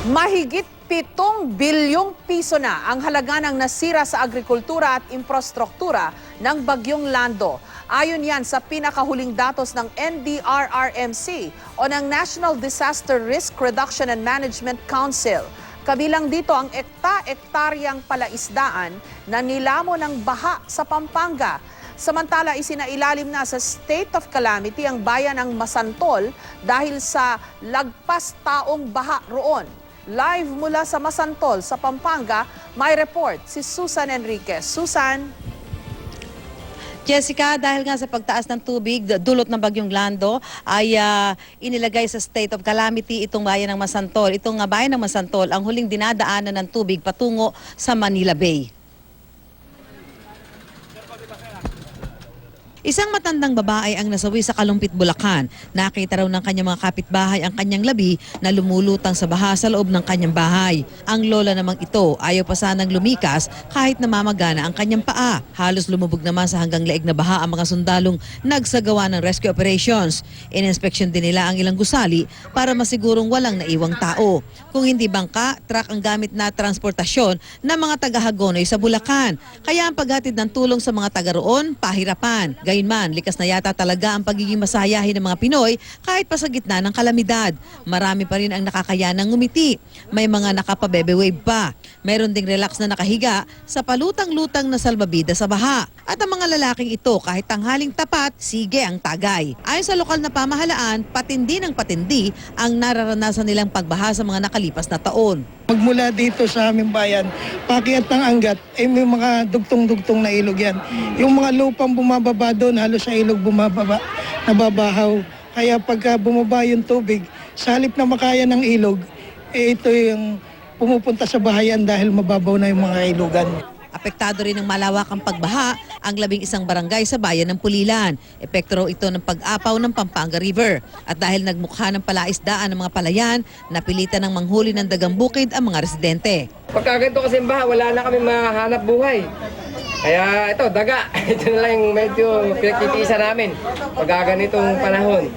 Mahigit 7 bilyong piso na ang halaga ng nasira sa agrikultura at infrastruktura ng Bagyong Lando. Ayon yan sa pinakahuling datos ng NDRRMC o ng National Disaster Risk Reduction and Management Council. Kabilang dito ang ektaryang palaisdaan na nilamon ng baha sa Pampanga. Samantala, isinailalim na sa state of calamity ang bayan ng Masantol dahil sa lagpas taong baha roon. Live mula sa Masantol sa Pampanga, may report si Susan Enriquez. Susan? Jessica, dahil nga sa pagtaas ng tubig, dulot ng Bagyong Lando, ay inilagay sa state of calamity itong bayan ng Masantol. Itong bayan ng Masantol, ang huling dinadaanan ng tubig patungo sa Manila Bay. Isang matandang babae ang nasawi sa Kalumpit, Bulacan. Nakita raw ng kanyang mga kapitbahay ang kanyang labi na lumulutang sa baha sa loob ng kanyang bahay. Ang lola namang ito ayaw pa sanang lumikas kahit namamagana ang kanyang paa. Halos lumubog naman sa hanggang leeg na baha ang mga sundalong nagsagawa ng rescue operations. Ininspeksyon din nila ang ilang gusali para masigurong walang naiwang tao. Kung hindi bangka, truck ang gamit na transportasyon ng mga taga-Hagonoy sa Bulacan. Kaya ang paghatid ng tulong sa mga taga roon, pahirapan. Gayunman, likas na yata talaga ang pagiging masayahin ng mga Pinoy kahit pa sa gitna ng kalamidad. Marami pa rin ang nakakayanang ngumiti. May mga nakapabebe wave pa. Mayroon ding relax na nakahiga sa palutang-lutang na salbabida sa baha. At ang mga lalaking ito kahit tanghaling tapat, sige ang tagay. Ayon sa lokal na pamahalaan, patindi ng patindi ang nararanasan nilang pagbaha sa mga nakalipas na taon. Magmula dito sa aming bayan, paakyat ng Angat, may mga dugtong-dugtong na ilog yan. Yung mga lupang bumababa doon, halos sa ilog bumababa, nababahaw. Kaya pagka bumaba yung tubig, sa halip na makaya ng ilog, ito yung pumupunta sa bahayan dahil mababaw na yung mga ilugan. Apektado rin ng malawakang pagbaha ang 11 barangay sa bayan ng Pulilan. Epekto raw ito ng pag-apaw ng Pampanga River. At dahil nagmukha ng palaisdaan ng mga palayan, napilitan ng manghuli ng dagang bukid ang mga residente. Pagka ganito kasi baha, wala na kami mahanap buhay. Kaya ito, daga. Ito na lang yung medyo pinagtitiisa namin pagka ganitong panahon.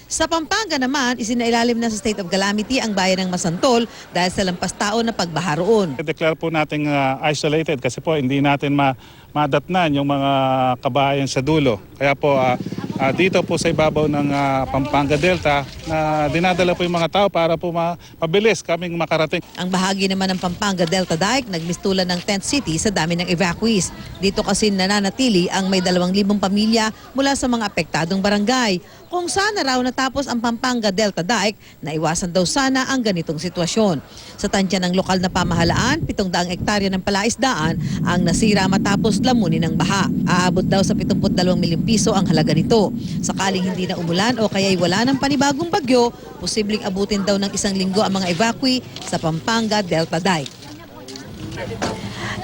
Sa Pampanga naman, isinailalim na sa state of calamity ang bayan ng Masantol dahil sa lampas taon na pagbaha roon. I-declare po natin isolated kasi po hindi natin madatnan yung mga kabahayan sa dulo. Kaya po dito po sa ibabaw ng Pampanga Delta na dinadala po yung mga tao para po mabilis kaming makarating. Ang bahagi naman ng Pampanga Delta Dike nagmistulan ng tent city sa dami ng evacuees. Dito kasi nananatili ang may 2,000 pamilya mula sa mga apektadong barangay. Kung sana raw natapos ang Pampanga Delta Dike, naiwasan daw sana ang ganitong sitwasyon. Sa tansya ng lokal na pamahalaan, 700 hektarya ng palaisdaan ang nasira matapos lamunin ng baha. Aabot daw sa 72 milyong piso ang halaga nito. Sakaling hindi na umulan o kaya'y wala ng panibagong bagyo, posibleng abutin daw ng 1 linggo ang mga evacuee sa Pampanga Delta Dike.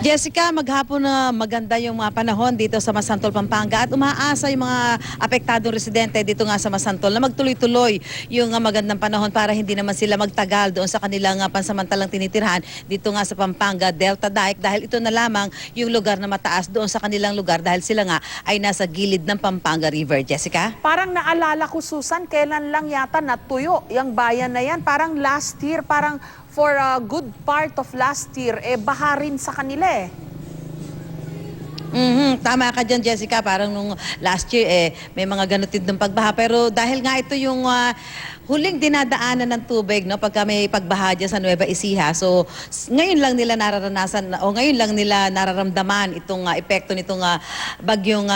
Jessica, maghapon na maganda yung mga panahon dito sa Masantol, Pampanga at umaasa yung mga apektadong residente dito nga sa Masantol na magtuloy-tuloy yung magandang panahon para hindi naman sila magtagal doon sa kanilang pansamantalang tinitirhan dito nga sa Pampanga Delta Dike dahil ito na lamang yung lugar na mataas doon sa kanilang lugar dahil sila nga ay nasa gilid ng Pampanga River. Jessica? Parang naalala ko, Susan, kailan lang yata natuyo yung bayan na yan. Parang last year, parang for a good part of last year, baha rin sa kanila eh. Tama ka dyan, Jessica. Parang nung last year, may mga ganutid ng pagbaha. Pero dahil nga ito yung huling dinadaanan ng tubig, no, pagka may pagbaha dyan sa Nueva Ecija. So, ngayon lang nila nararanasan, o ngayon lang nila nararamdaman itong epekto nitong bagyong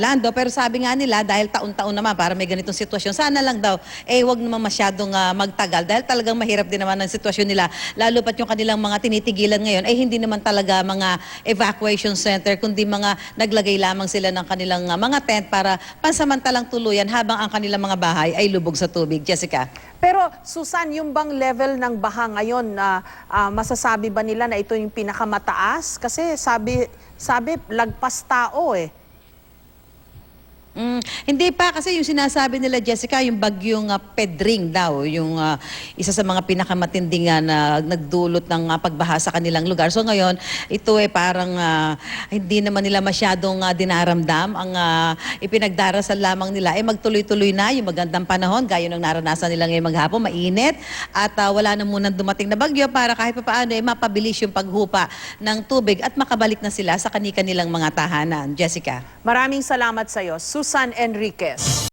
Lando. Pero sabi nga nila, dahil taon-taon naman para may ganitong sitwasyon, sana lang daw, wag naman masyadong magtagal. Dahil talagang mahirap din naman ang sitwasyon nila. Lalo pat yung kanilang mga tinitigilan ngayon, hindi naman talaga mga evacuation center, kundi mga naglagay lamang sila ng kanilang mga tent para pansamantalang tuluyan habang ang kanilang mga bahay ay lubog sa tubig. Jessica? Pero Susan, yung bang level ng baha ngayon, masasabi ba nila na ito yung pinakamataas? Kasi sabi lagpas tao eh. Hindi pa kasi yung sinasabi nila Jessica, yung bagyong Pedring daw, yung isa sa mga pinakamatinding na nagdulot ng pagbaha sa kanilang lugar. So ngayon, ito parang hindi naman nila masyadong dinaramdam. Ang ipinagdarasal lamang nila magtuloy-tuloy na yung magandang panahon, gaya ng naranasan nila ngayong maghapon, mainit at wala na munang dumating na bagyo para kahit pa paano mapabilis yung paghupa ng tubig at makabalik na sila sa kanilang mga tahanan. Jessica. Maraming salamat sa iyo, Susan Enriquez.